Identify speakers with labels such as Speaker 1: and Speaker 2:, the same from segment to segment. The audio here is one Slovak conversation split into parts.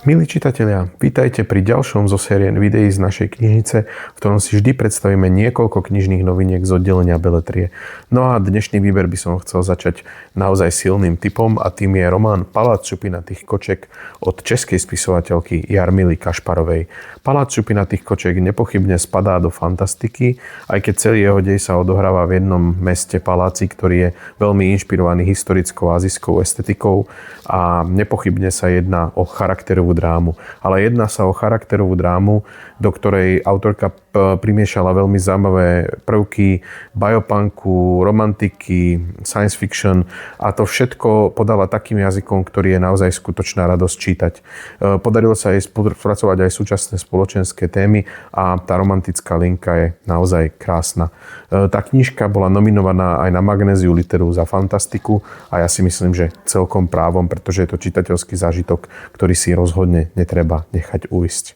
Speaker 1: Milí čitatelia, vítajte pri ďalšom zo série videí z našej knižnice, v ktorom si vždy predstavíme niekoľko knižných noviniek z oddelenia beletrie. No a dnešný výber by som chcel začať naozaj silným tipom a tým je román Palác šupinatých kočiek od českej spisovateľky Jarmily Kašparovej. Palác šupinatých kočiek nepochybne spadá do fantastiky, aj keď celý jeho dej sa odohráva v jednom meste paláci, ktorý je veľmi inšpirovaný historickou azijskou estetikou a nepochybne sa jedná o charakterovú drámu. Ale jedná sa o charakterovú drámu, do ktorej autorka primiešala veľmi zaujímavé prvky biopunku, romantiky, science fiction a to všetko podala takým jazykom, ktorý je naozaj skutočná radosť čítať. Podarilo sa jej spracovať aj súčasné spoločenské témy a tá romantická linka je naozaj krásna. Tá knižka bola nominovaná aj na Magnéziu literu za fantastiku a ja si myslím, že celkom právom, pretože je to čitateľský zážitok, ktorý si rozhodne netreba nechať ujsť.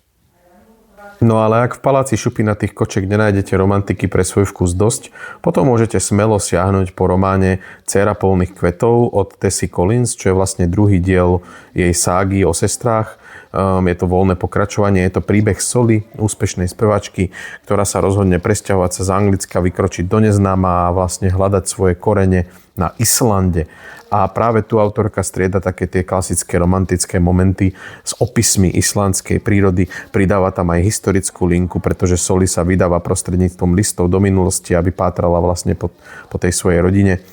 Speaker 1: No ale ak v Paláci šupinatých kočiek nenájdete romantiky pre svoj vkus dosť, potom môžete smelo siahnuť po románe Dcéra polných kvetov od Tessy Collins, čo je vlastne druhý diel jej ságy o sestrách. Je to voľné pokračovanie, je to príbeh Solly, úspešnej spevačky, ktorá sa rozhodne presťahovať sa z Anglicka, vykročiť do neznáma a vlastne hľadať svoje korene na Islande. A práve tu autorka strieda také tie klasické romantické momenty s opismi islandskej prírody. Pridáva tam aj historickú linku, pretože Solly sa vydáva prostredníctvom listov do minulosti, aby pátrala vlastne po tej svojej rodine.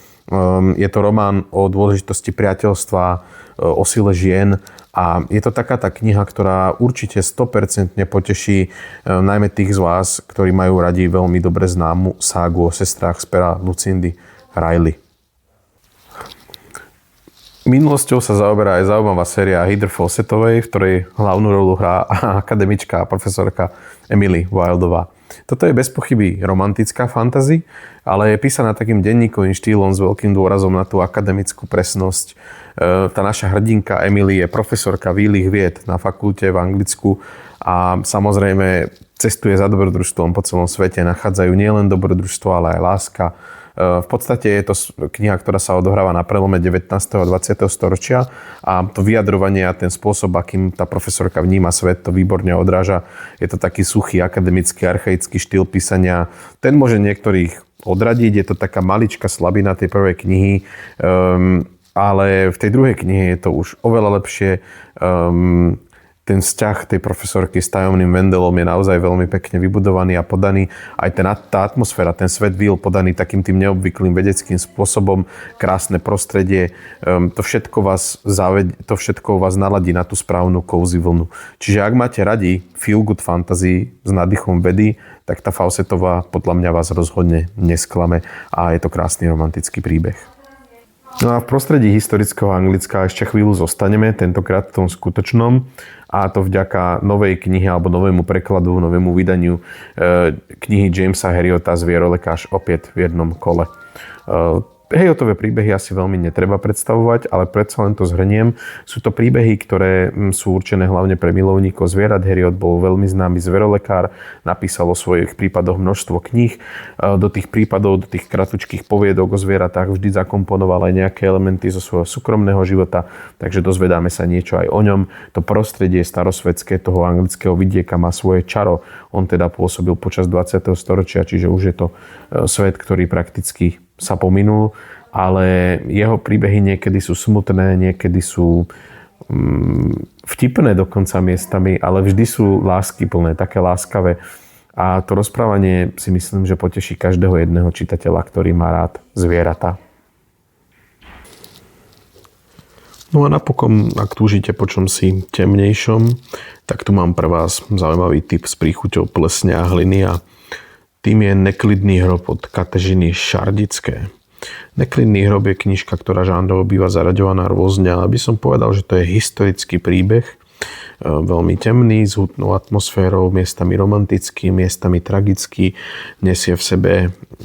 Speaker 1: Je to román o dôležitosti priateľstva, o sile žien a je to taká tá kniha, ktorá určite 100% poteší najmä tých z vás, ktorí majú radi veľmi dobre známu ságu o sestrách z pera Lucindy Riley. Minulosťou sa zaoberá aj zaujímavá séria Heather Fawcettovej, v ktorej hlavnú rolu hrá akademička a profesorka Emily Wildová. Toto je bez pochyby romantická fantasy, ale je písaná takým denníkovým štýlom s veľkým dôrazom na tú akademickú presnosť. Tá naša hrdinka Emily je profesorka výlých vied na fakulte v Anglicku a samozrejme cestuje za dobrodružstvom po celom svete. Nachádzajú nielen dobrodružstvo, ale aj láska. V podstate je to kniha, ktorá sa odohráva na prelome 19. a 20. storočia a to vyjadrovanie a ten spôsob, akým tá profesorka vníma svet, to výborne odráža. Je to taký suchý, akademický, archaický štýl písania. Ten môže niektorých odradiť, je to taká maličká slabina tej prvej knihy, ale v tej druhej knihe je to už oveľa lepšie. Ten vzťah tej profesorky s tajomným Vendelom je naozaj veľmi pekne vybudovaný a podaný. Aj tá atmosféra, ten svet Will podaný takým tým neobvyklým vedeckým spôsobom, krásne prostredie, to všetko vás naladí na tú správnu cozy vlnu. Čiže ak máte radi feel good fantasy s nádychom vedy, tak tá Fawcettová podľa mňa vás rozhodne nesklame a je to krásny romantický príbeh. No a v prostredí historického Anglicka ešte chvíľu zostaneme, tentokrát v tom skutočnom, a to vďaka novej knihe alebo novému prekladu, novému vydaniu knihy Jamesa Herriota Zvierolekář opäť v jednom kole. Herriotové príbehy asi veľmi netreba predstavovať, ale predsa len to zhrniem. Sú to príbehy, ktoré sú určené hlavne pre milovníkov zvierat. Herriot bol veľmi známy zverolekár, napísal o svojich prípadoch množstvo kníh. Do tých prípadov, do tých kratučkých poviedok o zvieratách vždy zakomponoval aj nejaké elementy zo svojho súkromného života, takže dozvedáme sa niečo aj o ňom. To prostredie starosvedské toho anglického vidieka má svoje čaro. On teda pôsobil počas 20. storočia, čiže už je to svet, ktorý prakticky sa pominul, ale jeho príbehy niekedy sú smutné, niekedy sú vtipné dokonca miestami, ale vždy sú láskyplné, také láskavé. A to rozprávanie si myslím, že poteší každého jedného čitateľa, ktorý má rád zvieratá. No a napokon, ak túžite po čomsi temnejšom, tak tu mám pre vás zaujímavý tip s príchuťou plesne a hliny a tým je Neklidný hrob od Katežiny Šardické. Neklidný hrob je knižka, ktorá žánrovo býva zaraďovaná rôzne, ale by som povedal, že to je historický príbeh, veľmi temný, s hutnou atmosférou, miestami romantický, miestami tragický, nesie v sebe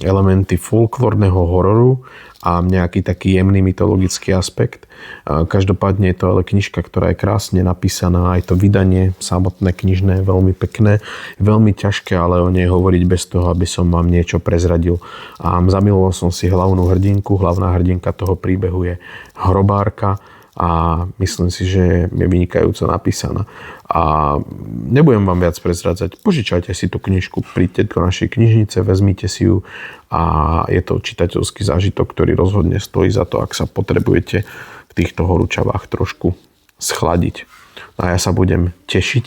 Speaker 1: elementy folklórneho hororu a nejaký taký jemný mytologický aspekt. Každopádne je to ale knižka, ktorá je krásne napísaná, aj to vydanie samotné knižné je veľmi pekné, veľmi ťažké, ale o nej hovoriť bez toho, aby som vám niečo prezradil. A zamiloval som si hlavnú hrdinku, hlavná hrdinka toho príbehu je hrobárka a myslím si, že je vynikajúco napísaná. A nebudem vám viac prezradzať, požičajte si tú knižku, príďte do našej knižnice, vezmite si ju a je to čitateľský zážitok, ktorý rozhodne stojí za to, ak sa potrebujete v týchto horúčavách trošku schladiť. A ja sa budem tešiť,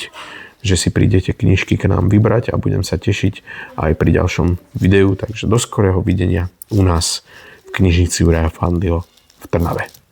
Speaker 1: že si prídete knižky k nám vybrať a budem sa tešiť aj pri ďalšom videu. Takže do skorého videnia u nás v knižnici Juraja Fandilo v Trnave.